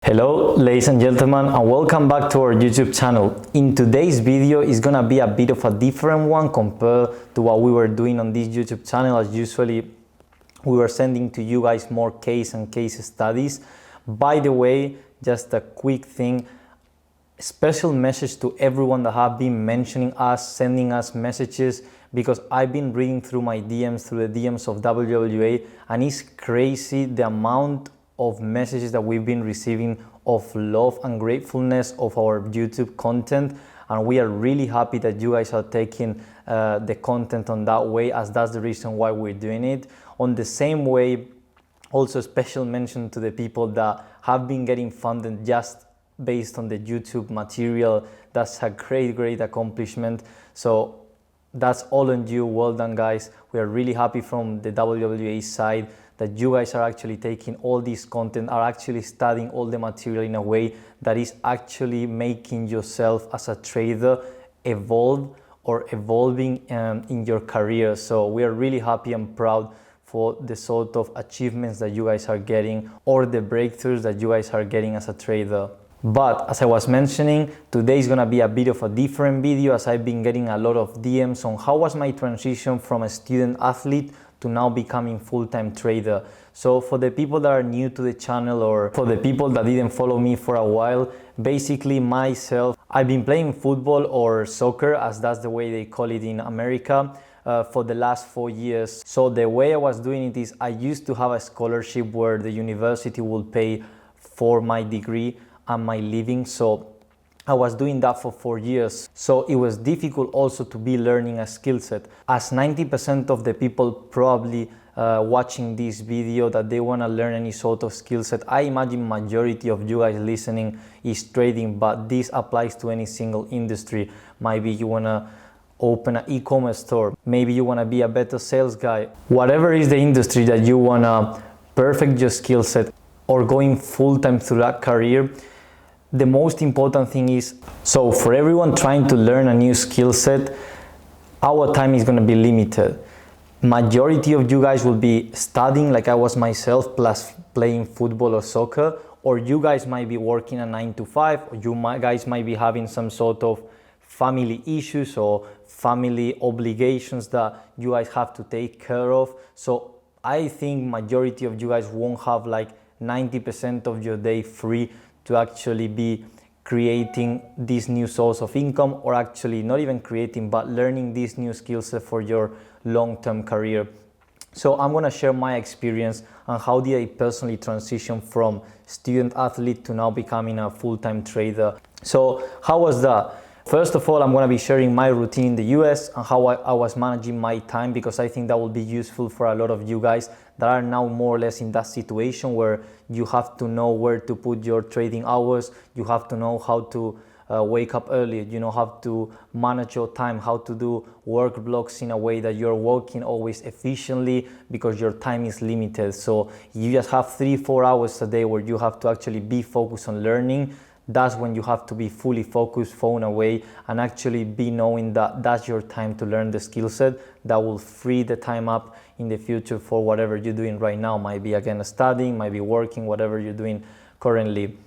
Hello ladies and gentlemen, and welcome back to our YouTube channel. In today's video is gonna be a bit of a different one compared to what we were doing on this YouTube channel. As usually we were sending to you guys more case studies. By the way, just a quick thing, special message to everyone that have been mentioning us, sending us messages, because I've been reading through my DMs, through the DMs of WWA, and it's crazy the amount of messages that we've been receiving of love and gratefulness of our YouTube content, and we are really happy that you guys are taking the content on that way, as that's the reason why we're doing it. On the same way, also special mention to the people that have been getting funded just based on the YouTube material. That's a great accomplishment. So that's all on you. Well done, guys. We are really happy from the WWA side that you guys are actually taking all this content, are actually studying all the material in a way that is actually making yourself as a trader evolve or evolving in your career. So we are really happy and proud for the sort of achievements that you guys are getting, or the breakthroughs that you guys are getting as a trader. But as I was mentioning, today is gonna be a bit of a different video, as I've been getting a lot of DMs on how was my transition from a student athlete to now becoming full-time trader. So for the people that are new to the channel, or for the people that didn't follow me for a while, basically myself, I've been playing football or soccer, as that's the way they call it in America, for the last 4 years. So the way I was doing it is I used to have a scholarship where the university would pay for my degree and my living. So I was doing that for 4 years. So it was difficult also to be learning a skill set, as 90% of the people probably watching this video that they want to learn any sort of skill set. I imagine majority of you guys listening is trading, but this applies to any single industry. Maybe you want to open an e-commerce store, maybe you want to be a better sales guy. Whatever is the industry that you want to perfect your skill set or going full-time through that career, the most important thing is, so for everyone trying to learn a new skill set, our time is going to be limited. Majority of you guys will be studying like I was myself, plus playing football or soccer, or you guys might be working a 9 to 5, or you guys might be having some sort of family issues or family obligations that you guys have to take care of. So I think majority of you guys won't have like 90% of your day free to actually be creating this new source of income, or actually not even creating, but learning this new skill set for your long-term career. So I'm going to share my experience on how did I personally transition from student athlete to now becoming a full-time trader. So how was that? First of all, I'm going to be sharing my routine in the US and how I was managing my time, because I think that will be useful for a lot of you guys that are now more or less in that situation where you have to know where to put your trading hours, you have to know how to wake up early, you know, how to manage your time, how to do work blocks in a way that you're working always efficiently, because your time is limited. So you just have 3-4 hours a day where you have to actually be focused on learning. That's when you have to be fully focused, phone away, and actually be knowing that that's your time to learn the skill set that will free the time up in the future for whatever you're doing right now. Might be again studying, might be working, whatever you're doing currently.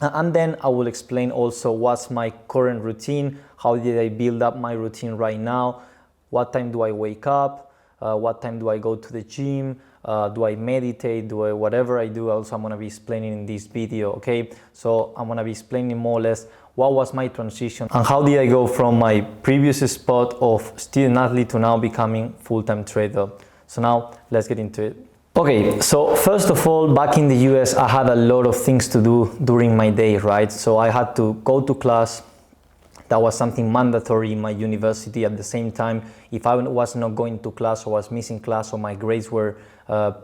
And then I will explain also what's my current routine, how did I build up my routine right now, what time do I wake up, what time do I go to the gym, do I meditate, do I whatever I do. Also I'm going to be explaining in this video. Okay, so I'm going to be explaining more or less what was my transition and how did I go from my previous spot of student athlete to now becoming full-time trader. So now let's get into it. Okay, so first of all, back in the US I had a lot of things to do during my day, right? So I had to go to class. That was something mandatory in my university. At the same time, if I was not going to class, or was missing class, or my grades were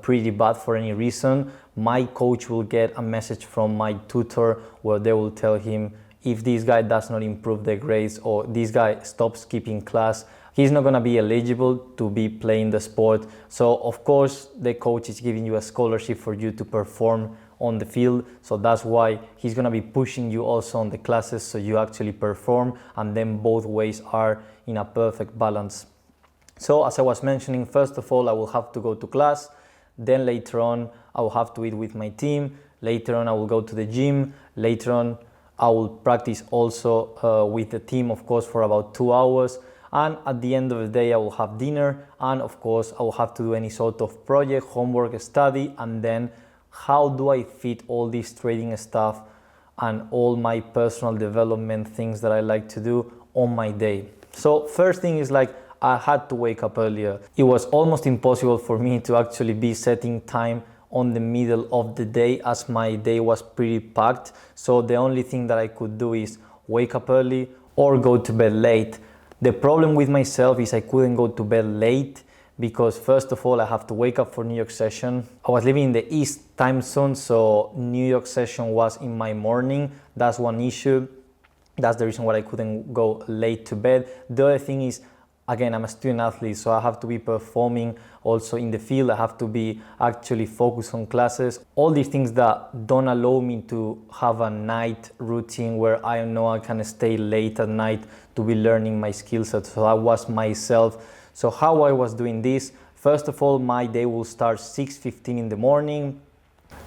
pretty bad for any reason, my coach will get a message from my tutor where they will tell him, if this guy does not improve the grades, or this guy stops skipping class, he's not going to be eligible to be playing the sport. So of course the coach is giving you a scholarship for you to perform on the field, so that's why he's going to be pushing you also on the classes so you actually perform, and then both ways are in a perfect balance. So as I was mentioning, first of all I will have to go to class, then later on I will have to eat with my team, Later on I will go to the gym. Later on I will practice also with the team, of course, for about 2 hours. And at the end of the day I will have dinner, and of course I will have to do any sort of project, homework, study. And then how do I fit all this trading stuff and all my personal development things that I like to do on my day? So first thing is like I had to wake up earlier. It was almost impossible for me to actually be setting time on the middle of the day, as my day was pretty packed. So the only thing that I could do is wake up early or go to bed late. The problem with myself is I couldn't go to bed late because first of all I have to wake up for New York session. I was living in the East time zone, so New York session was in my morning. That's one issue. That's the reason why I couldn't go late to bed. The other thing is, again, I'm a student athlete, so I have to be performing also in the field. I have to be actually focused on classes. All these things that don't allow me to have a night routine where I know I can stay late at night to be learning my skill set. So that was myself. So how I was doing this, first of all, my day will start 6:15 in the morning.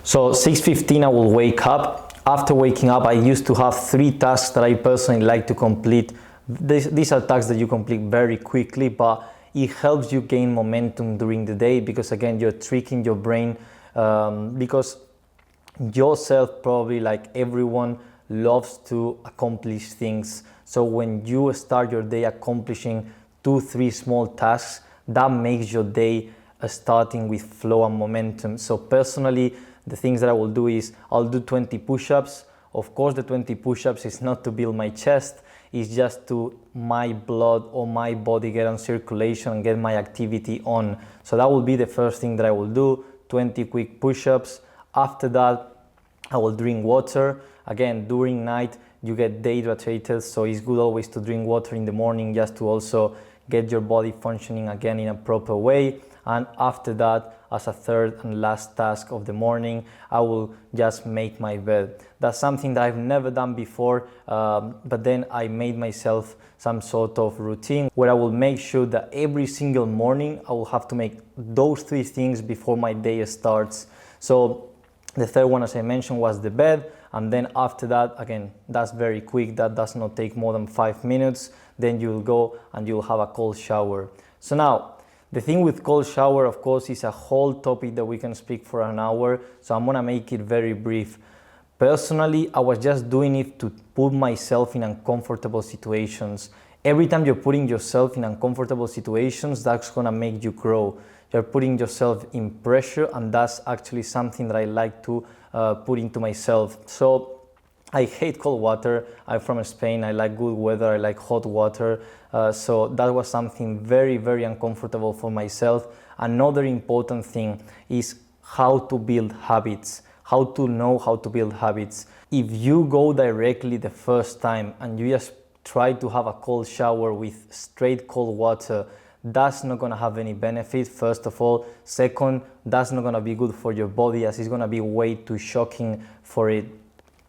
So 6:15 I will wake up. After waking up, I used to have 3 tasks that I personally like to complete. These are tasks that you complete very quickly, but it helps you gain momentum during the day because again, you're tricking your brain because yourself, probably like everyone, loves to accomplish things. So when you start your day accomplishing 2-3 small tasks, that makes your day starting with flow and momentum. So personally, the things that I will do is I'll do 20 push-ups. Of course, the 20 push-ups is not to build my chest, it's just to my blood or my body get on circulation and get my activity on. So that will be the first thing that I will do, 20 quick push-ups. After that, I will drink water. Again, during night, you get dehydrated, so it's good always to drink water in the morning just to also get your body functioning again in a proper way. And after that, as a third and last task of the morning, I will just make my bed. That's something that I've never done before, but then I made myself some sort of routine where I will make sure that every single morning I will have to make those 3 things before my day starts. So the third one, as I mentioned, was the bed. And then after that, again, that's very quick. That does not take more than 5 minutes. Then you'll go and you'll have a cold shower. So now, the thing with cold shower, of course, is a whole topic that we can speak for an hour. So I'm gonna make it very brief. Personally, I was just doing it to put myself in uncomfortable situations. Every time you're putting yourself in uncomfortable situations, that's gonna make you grow. You're putting yourself in pressure, and that's actually something that I like to put into myself. So I hate cold water. I'm from Spain. I like good weather. I like hot water. So that was something very, very uncomfortable for myself. Another important thing is how to build habits, how to know how to build habits. If you go directly the first time and you just try to have a cold shower with straight cold water, that's not gonna have any benefit, first of all. Second, that's not gonna be good for your body, as it's gonna be way too shocking for it.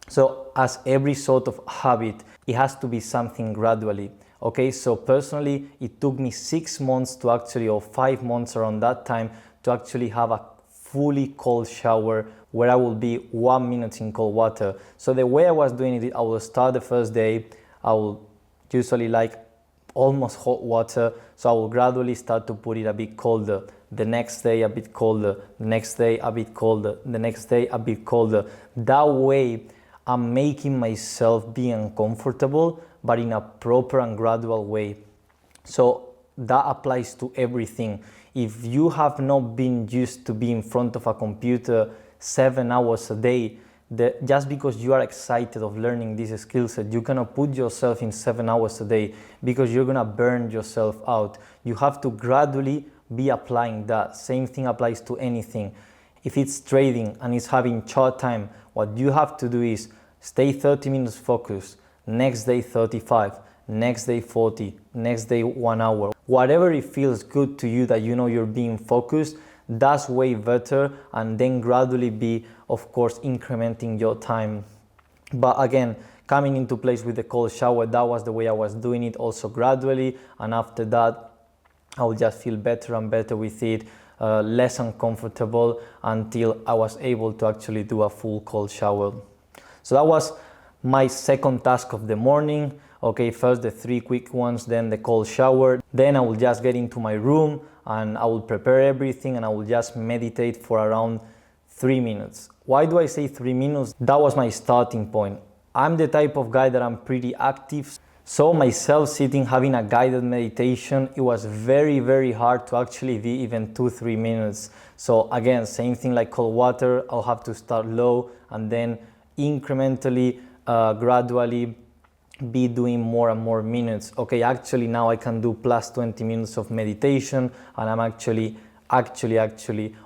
So as every sort of habit, it has to be something gradually. Okay, so personally, it took me 6 months to actually, or 5 months around that time, to actually have a fully cold shower where I will be 1 minute in cold water. So the way I was doing it, I will start the first day, I will usually like almost hot water, so I will gradually start to put it a bit colder. The next day a bit colder, the next day a bit colder, the next day a bit colder. That way, I'm making myself be uncomfortable, but in a proper and gradual way. So that applies to everything. If you have not been used to be in front of a computer 7 hours a day, just because you are excited of learning this skill set, you cannot put yourself in 7 hours a day because you're gonna burn yourself out. You have to gradually be applying that. Same thing applies to anything. If it's trading and it's having chart time, what you have to do is stay 30 minutes focused, next day 35, next day 40, next day 1 hour. Whatever it feels good to you that you know you're being focused, that's way better, and then gradually be, of course, incrementing your time. But again, coming into place with the cold shower, that was the way I was doing it, also gradually, and after that I will just feel better and better with it. less uncomfortable until I was able to actually do a full cold shower. So that was my second task of the morning. Okay, first the 3 quick ones, then the cold shower. Then I will just get into my room and I will prepare everything and I will just meditate for around 3 minutes. Why do I say 3 minutes? That was my starting point. I'm the type of guy that I'm pretty active. So myself sitting having a guided meditation, it was very hard to actually be even 2-3 minutes. So again, same thing like cold water, I'll have to start low and then incrementally, gradually be doing more and more minutes. Okay, actually now I can do plus 20 minutes of meditation and I'm actually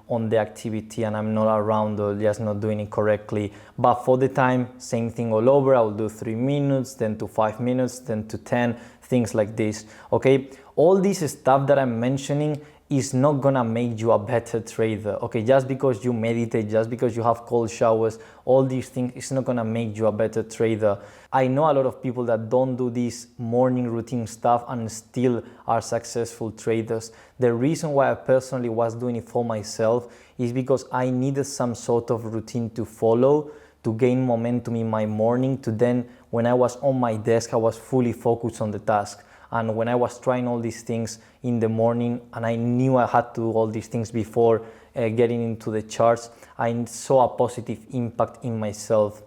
on the activity and I'm not around or just not doing it correctly. But for the time, same thing all over. I will do 3 minutes, then to 5 minutes, then to 10, things like this. Okay, all this stuff that I'm mentioning is not gonna make you a better trader. Okay, just because you meditate, just because you have cold showers, all these things, it's not gonna make you a better trader. I know a lot of people that don't do this morning routine stuff and still are successful traders. The reason why I personally was doing it for myself is because I needed some sort of routine to follow to gain momentum in my morning, to then when I was on my desk I was fully focused on the task. And when I was trying all these things in the morning and I knew I had to do all these things before getting into the charts, I saw a positive impact in myself.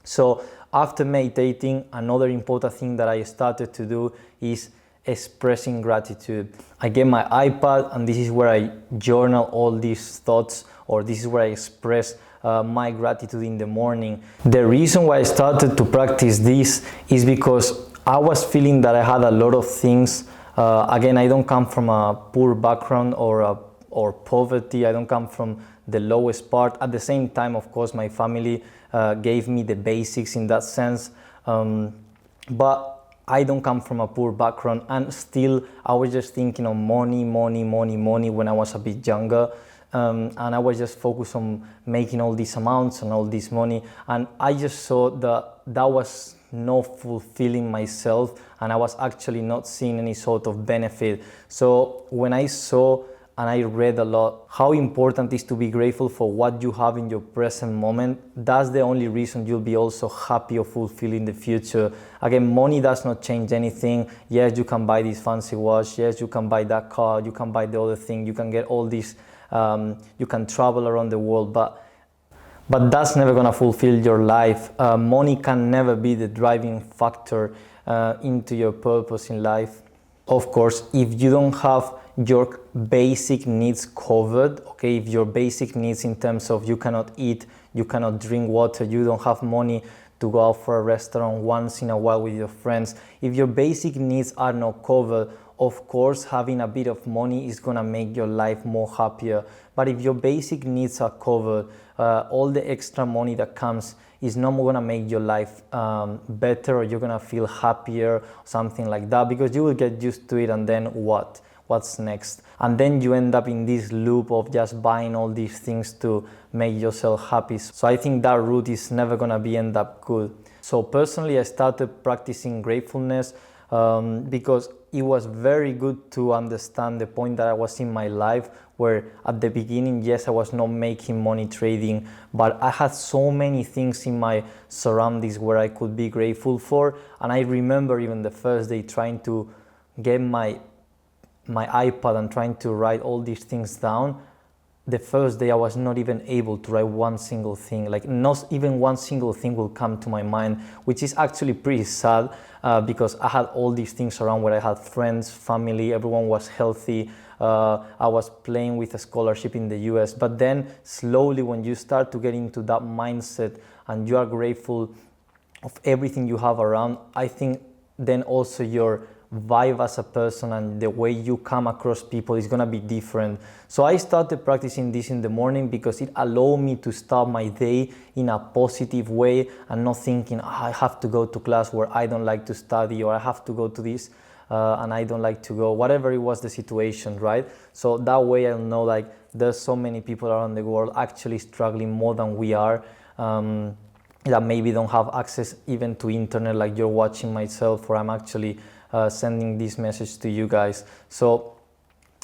So after meditating, another important thing that I started to do is expressing gratitude. I get my iPad and this is where I journal all these thoughts, or this is where I express my gratitude in the morning. The reason why I started to practice this is because I was feeling that I had a lot of things. Again, I don't come from a poor background or poverty. I don't come from the lowest part. At the same time, of course, my family gave me the basics in that sense. But I don't come from a poor background, and still I was just thinking of money when I was a bit younger. And I was just focused on making all these amounts and all this money, and I just saw that was not fulfilling myself, and I was actually not seeing any sort of benefit. So when I saw and I read a lot how important it is to be grateful for what you have in your present moment, that's the only reason you'll be also happy or fulfilled in the future. Again, money does not change anything. Yes, you can buy this fancy watch, yes, you can buy that car, you can buy the other thing, you can get all this, you can travel around the world, but that's never gonna fulfill your life. Money can never be the driving factor into your purpose in life. Of course, if you don't have your basic needs covered, okay, if your basic needs in terms of you cannot eat, you cannot drink water, you don't have money to go out for a restaurant once in a while with your friends, if your basic needs are not covered, of course, having a bit of money is gonna make your life more happier. But if your basic needs are covered, all the extra money that comes is not gonna make your life better, or you're gonna feel happier, something like that, because you will get used to it, and then what's next? And then you end up in this loop of just buying all these things to make yourself happy. So I think that route is never gonna end up good. So personally, I started practicing gratefulness because it was very good to understand the point that I was in my life, where at the beginning, yes, I was not making money trading, but I had so many things in my surroundings where I could be grateful for. And I remember even the first day trying to get my iPad and trying to write all these things down. The first day I was not even able to write one single thing, like not even one single thing will come to my mind, which is actually pretty sad because I had all these things around where I had friends, family, everyone was healthy. I was playing with a scholarship in the US, but then slowly when you start to get into that mindset and you are grateful of everything you have around, I think then also your vibe as a person and the way you come across people is gonna be different. So I started practicing this in the morning because it allowed me to start my day in a positive way and not thinking, I have to go to class where I don't like to study, or I have to go to this and I don't like to go, whatever it was the situation, right? So that way I'll know like there's so many people around the world actually struggling more than we are, that maybe don't have access even to internet like you're watching myself, or I'm actually sending this message to you guys. So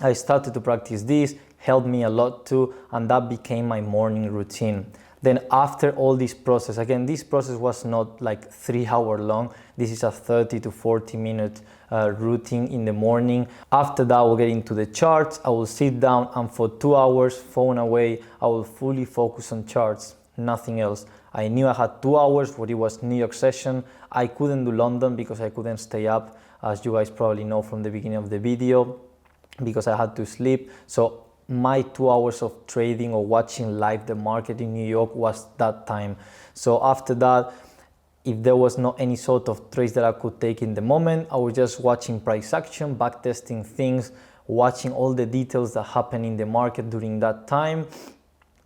I started to practice this, helped me a lot too, and that became my morning routine. Then after all this process, again, this process was not like 3 hour long. This is a 30 to 40 minute routine in the morning. After that, I will get into the charts. I will sit down, and for 2 hours, phone away, I will fully focus on charts, nothing else. I knew I had 2 hours where it was New York session. I couldn't do London because I couldn't stay up, as you guys probably know from the beginning of the video, because I had to sleep. So my 2 hours of trading or watching live the market in New York was that time. So after that, if there was not any sort of trades that I could take in the moment, I was just watching price action, backtesting things, watching all the details that happen in the market during that time,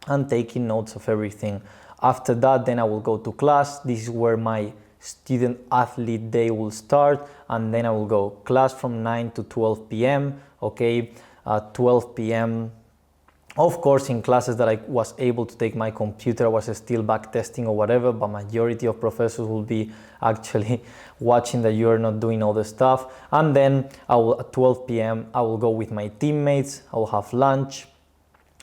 and taking notes of everything. After that, then I will go to class. This is where my student athlete day will start, and then I will go class from 9 to 12 p.m. okay. 12 p.m. Of course, in classes that I was able to take my computer, I was still back testing or whatever, but majority of professors will be actually watching that you're not doing all the stuff. And then at 12 p.m. I will go with my teammates. I will have lunch.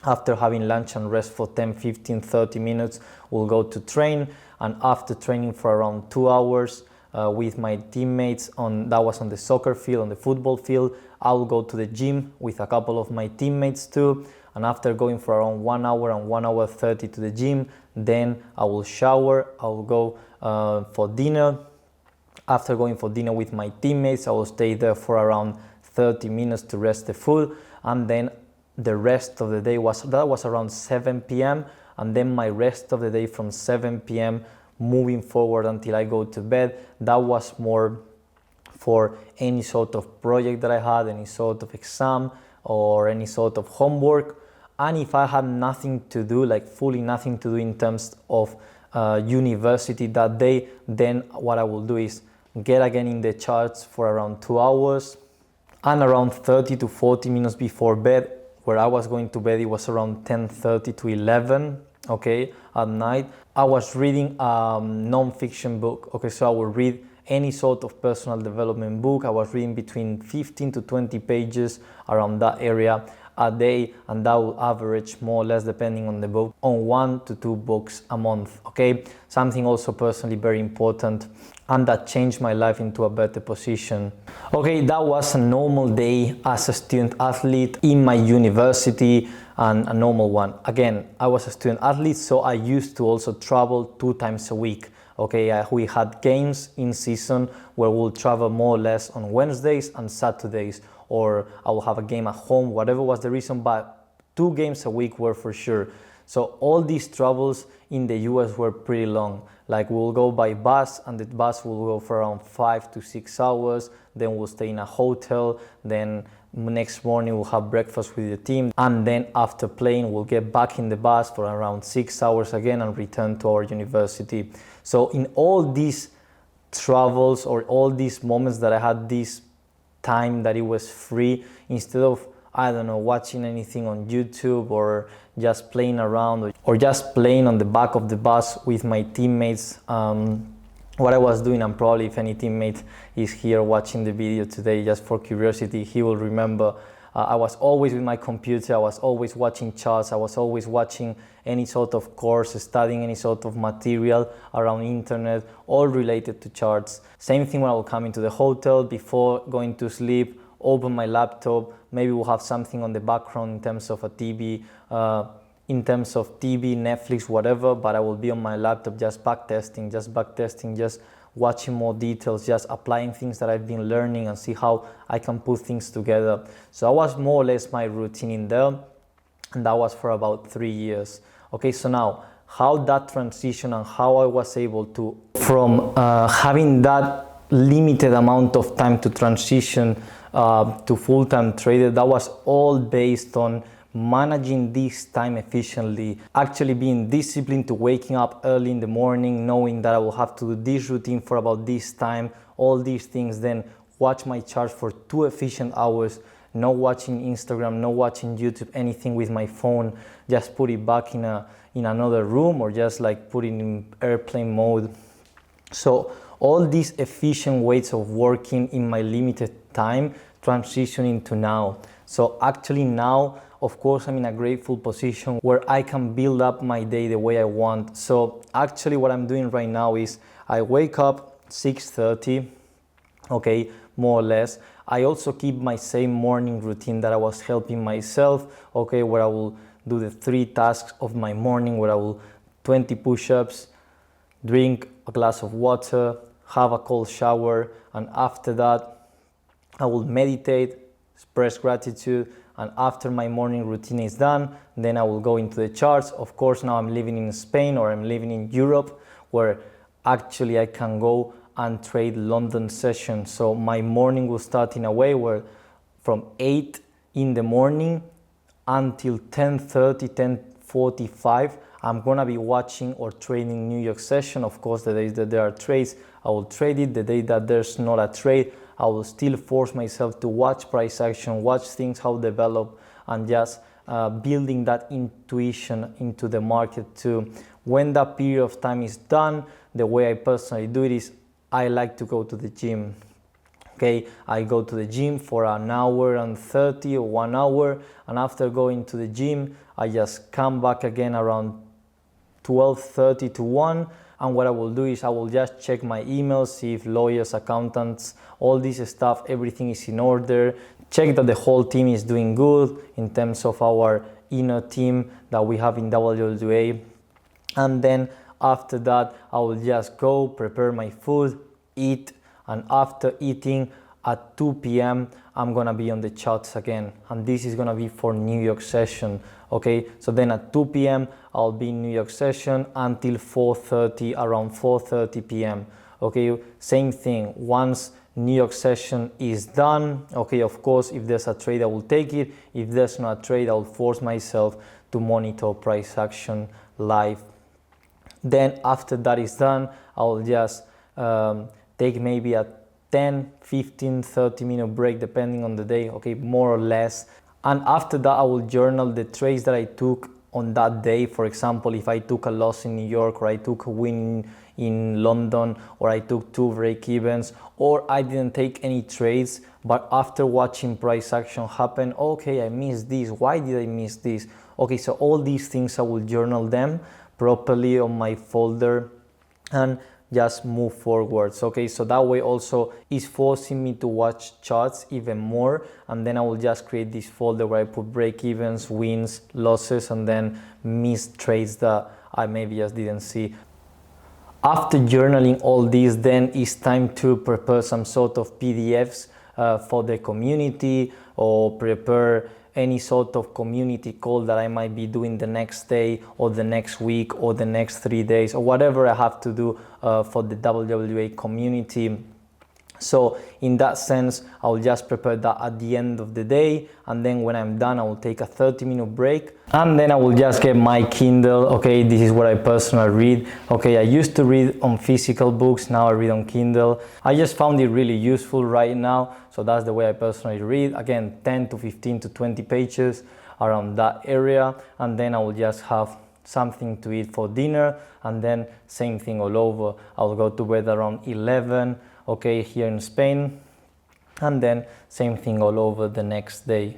After having lunch and rest for 10, 15, 30 minutes, we'll go to train. And after training for around 2 hours with my teammates, that was on the soccer field, on the football field, I will go to the gym with a couple of my teammates too. And after going for around 1 hour and 1 hour 30 to the gym, then I will shower. I will go for dinner. After going for dinner with my teammates, I will stay there for around 30 minutes to rest the food. And then the rest of the day was around 7 p.m. And then my rest of the day from 7 p.m. moving forward until I go to bed, that was more for any sort of project that I had, any sort of exam or any sort of homework. And if I had nothing to do, like fully nothing to do in terms of university that day, then what I will do is get again in the charts for around 2 hours, and around 30 to 40 minutes before bed, where I was going to bed, it was around 10:30 to 11, okay, at night, I was reading a non-fiction book. Okay, so I will read any sort of personal development book. I was reading between 15 to 20 pages around that area a day, and that will average more or less, depending on the book, on 1 to 2 books a month. Okay, something also personally very important, and that changed my life into a better position. Okay, that was a normal day as a student athlete in my university, and a normal one. Again, I was a student athlete, so I used to also travel 2 times a week. Okay, we had games in season where we'll travel more or less on Wednesdays and Saturdays, or I will have a game at home, whatever was the reason, but 2 games a week were for sure. So all these travels in the US were pretty long. Like we'll go by bus, and the bus will go for around 5 to 6 hours, then we'll stay in a hotel, then next morning we'll have breakfast with the team, and then after playing we'll get back in the bus for around 6 hours again and return to our university. So in all these travels, or all these moments that I had this time that it was free, instead of, I don't know, watching anything on YouTube or just playing around or just playing on the back of the bus with my teammates, what I was doing, and probably if any teammate is here watching the video today, just for curiosity, he will remember, I was always with my computer, I was always watching charts, I was always watching any sort of course, studying any sort of material around internet, all related to charts. Same thing when I will come into the hotel before going to sleep, open my laptop, maybe we'll have something on the background in terms of a TV, Netflix, whatever, but I will be on my laptop just backtesting, just watching more details, just applying things that I've been learning and see how I can put things together. So that was more or less my routine in there, and that was for about 3 years. Okay, so now how that transition and how I was able to, from having that limited amount of time to transition to full-time trader, that was all based on managing this time efficiently, actually being disciplined to waking up early in the morning, knowing that I will have to do this routine for about this time, all these things, then watch my charts for 2 efficient hours, no watching Instagram, no watching YouTube, anything with my phone, just put it back in another room, or just like put it in airplane mode. So all these efficient ways of working in my limited time transitioning to now. So actually now of course I'm in a grateful position where I can build up my day the way I want. So actually what I'm doing right now is I wake up 6:30, okay, more or less. I also keep my same morning routine that I was helping myself, okay, where I will do the 3 tasks of my morning, where I will 20 push-ups, drink a glass of water, have a cold shower, and after that I will meditate, express gratitude, and after my morning routine is done, then I will go into the charts. Of course, now I'm living in Spain or I'm living in Europe, where actually I can go and trade London sessions. So my morning will start in a way where from 8 in the morning until 10:30, 10:45, I'm gonna be watching or trading New York session. Of course, the days that there are trades, I will trade it. The day that there's not a trade, I will still force myself to watch price action, watch things how develop, and just building that intuition into the market too. When that period of time is done, the way I personally do it is I like to go to the gym. Okay, I go to the gym for an hour and 30 or 1 hour, and after going to the gym, I just come back again around 12:30 to 1, and what I will do is I will just check my emails, see if lawyers, accountants, all this stuff, everything is in order, check that the whole team is doing good in terms of our inner team that we have in WWA, and then after that I will just go prepare my food, eat, and after eating at 2 p.m. I'm gonna be on the charts again, and this is gonna be for New York session. Okay, so then at 2 p.m. I'll be in New York session until 4:30, around 4:30 p.m. Okay, same thing, once New York session is done, okay, of course if there's a trade I will take it, if there's not a trade I'll force myself to monitor price action live. Then after that is done, I'll just take maybe a 10, 15, 30-minute break depending on the day, okay, more or less. And after that I will journal the trades that I took on that day. For example, if I took a loss in New York, or I took a win in London, or I took 2 break evens, or I didn't take any trades, but after watching price action happen, okay, I missed this, why did I miss this? Okay, so all these things I will journal them properly on my folder and just move forwards. Okay, so that way also is forcing me to watch charts even more, and then I will just create this folder where I put break evens, wins, losses, and then missed trades that I maybe just didn't see. After journaling all this, then it's time to prepare some sort of PDFs for the community, or prepare any sort of community call that I might be doing the next day or the next week or the next 3 days, or whatever I have to do for the WWA community. So in that sense, I will just prepare that at the end of the day, and then when I'm done I will take a 30-minute break, and then I will just get my Kindle. Okay, this is what I personally read. Okay, I used to read on physical books, now I read on Kindle. I just found it really useful right now, so that's the way I personally read. Again, 10 to 15 to 20 pages around that area, and then I will just have something to eat for dinner, and then same thing all over. I will go to bed around 11, okay, here in Spain, and then same thing all over the next day.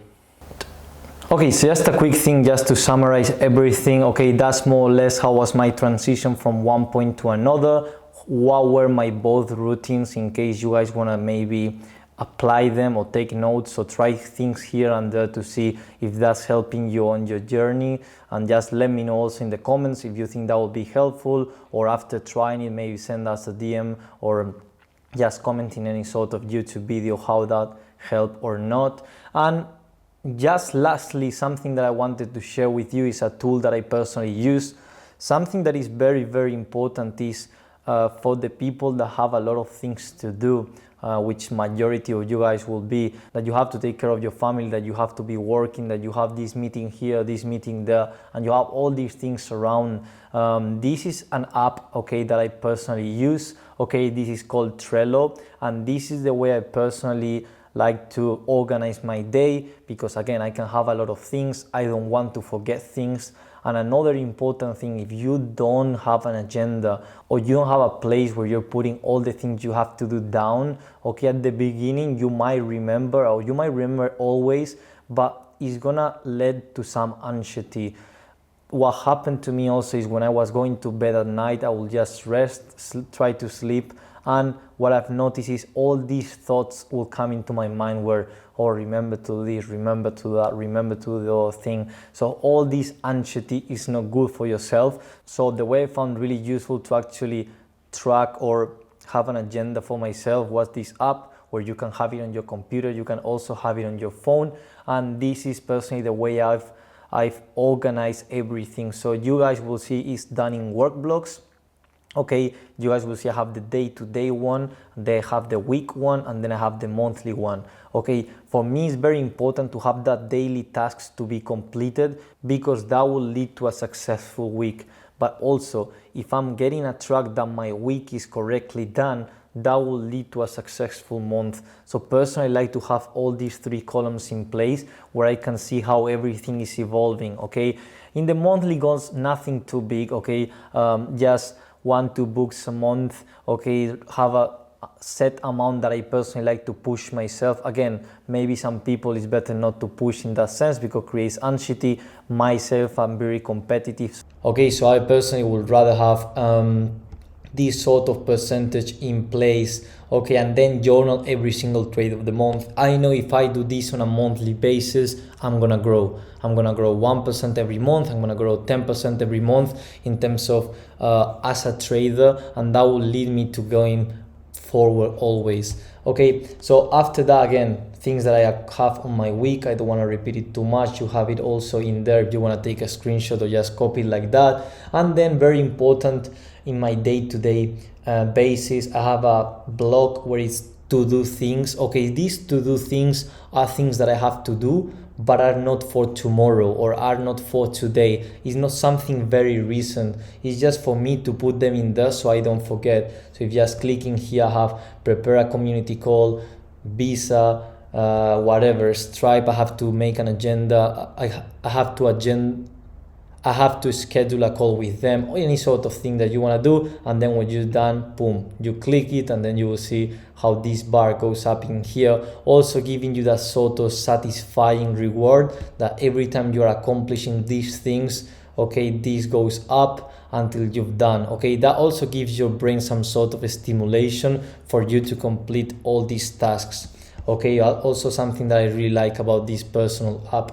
Okay, so just a quick thing just to summarize everything. Okay, that's more or less how was my transition from one point to another. What were my both routines, in case you guys want to maybe apply them or take notes or try things here and there to see if that's helping you on your journey. And just let me know also in the comments if you think that will be helpful, or after trying it maybe send us a DM or just comment in any sort of YouTube video how that helped or not. And just lastly, something that I wanted to share with you is a tool that I personally use. Something that is very, very important is for the people that have a lot of things to do, which majority of you guys will be, that you have to take care of your family, that you have to be working, that you have this meeting here, this meeting there, and you have all these things around. This is an app, okay, that I personally use. Okay, this is called Trello, and this is the way I personally like to organize my day, because again, I can have a lot of things, I don't want to forget things. And another important thing, if you don't have an agenda, or you don't have a place where you're putting all the things you have to do down, okay, at the beginning you might remember, or you might remember always, but it's gonna lead to some anxiety. What happened to me also is when I was going to bed at night, I will just rest, try to sleep, and what I've noticed is all these thoughts will come into my mind where, oh, remember to do this, remember to that, remember to do the other thing. So all this anxiety is not good for yourself. So the way I found really useful to actually track or have an agenda for myself was this app where you can have it on your computer, you can also have it on your phone, and this is personally the way I've organized everything. So you guys will see it's done in work blocks. Okay, you guys will see I have the day-to-day one, they have the week one, and then I have the monthly one. Okay, for me it's very important to have that daily tasks to be completed because that will lead to a successful week. But also, if I'm getting a track that my week is correctly done, that will lead to a successful month. So personally, I like to have all these 3 columns in place where I can see how everything is evolving. Okay, in the monthly goals, nothing too big. Okay, just 1-2 books a month. Okay, have a set amount that I personally like to push myself. Again, maybe some people it's better not to push in that sense because it creates anxiety. Myself, I'm very competitive. Okay, so I personally would rather have this sort of percentage in place. Okay, and then journal every single trade of the month. I know if I do this on a monthly basis, I'm gonna grow 1% every month, I'm gonna grow 10% every month in terms of as a trader, and that will lead me to going forward always. Okay, so after that, again, things that I have on my week, I don't want to repeat it too much. You have it also in there if you want to take a screenshot or just copy it like that. And then very important, in my day-to-day basis, I have a blog where it's to do things. Okay, these to do things are things that I have to do but are not for tomorrow or are not for today. It's not something very recent. It's just for me to put them in there so I don't forget. So if just clicking here, I have prepare a community call, Visa, whatever, Stripe, I have to make an agenda. I have to schedule a call with them or any sort of thing that you want to do, and then when you're done, boom, you click it, and then you will see how this bar goes up in here, also giving you that sort of satisfying reward that every time you're accomplishing these things, okay, this goes up until you've done. Okay, that also gives your brain some sort of stimulation for you to complete all these tasks. Okay, also something that I really like about this personal app.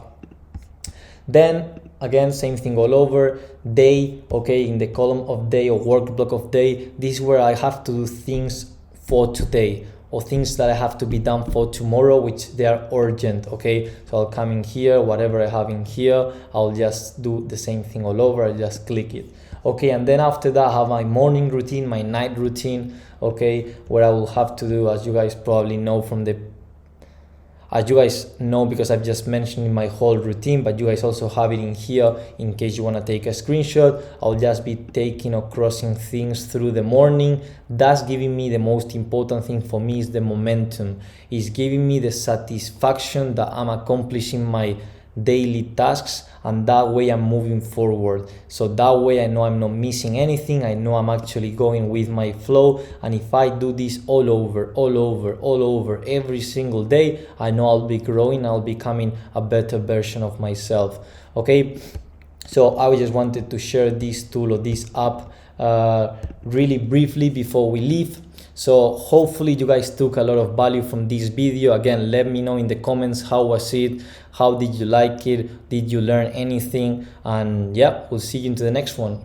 Then again, same thing all over, day. Okay, in the column of day or work block of day, this is where I have to do things for today or things that I have to be done for tomorrow, which they are urgent. Okay, so I'll come in here, whatever I have in here, I'll just do the same thing all over. I'll just click it. Okay, and then after that I have my morning routine, my night routine. Okay, where I will have to do, as you guys probably know because I've just mentioned in my whole routine, but you guys also have it in here in case you want to take a screenshot. I'll just be taking or crossing things through the morning. That's giving me the most important thing for me is the momentum. It's giving me the satisfaction that I'm accomplishing my daily tasks, and that way I'm moving forward. So that way I know I'm not missing anything. I know I'm actually going with my flow, and if I do this all over every single day, I know I'll be growing, I'll be becoming a better version of myself. Okay, so I just wanted to share this tool or this app really briefly before we leave. So hopefully you guys took a lot of value from this video. Again, let me know in the comments, how was it? How did you like it? Did you learn anything? And yeah, we'll see you into the next one.